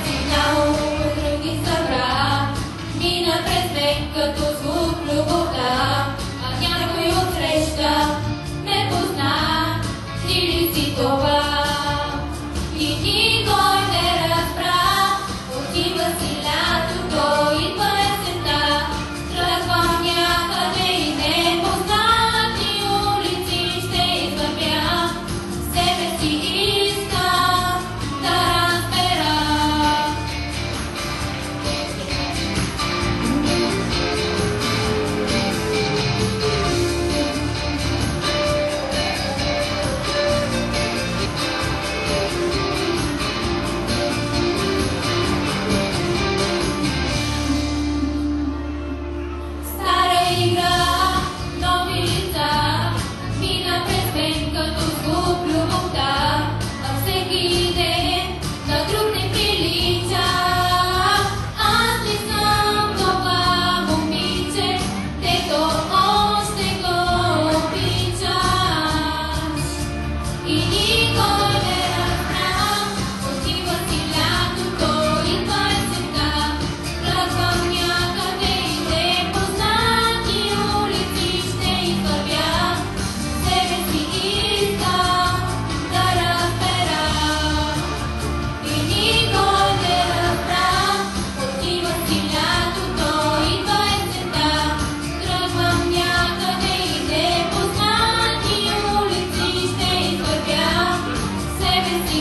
Цигнал по други събра, мина през мен като звук любовта, а някой отсреща ме позна. Ти ли си това? И никой не разбра. Отива си лятото, идва есента, тръгвам някъде и непознати улици ще извървя. Себе си искам да разбера. Стара игра, нови лица, мина през мен като звук любовта, а всеки ден на друг не прилича. Аз не съм това момиче, дето още го обичаш. И никой не разбра. Отива си лятото, идва есента, тръгвам някъде и непознати улици ще извървя. Себе си искам да разбера. И никой не разбра. Отива си лятото, идва есента, тръгвам някъде и непознати улици ще извървя. Себе си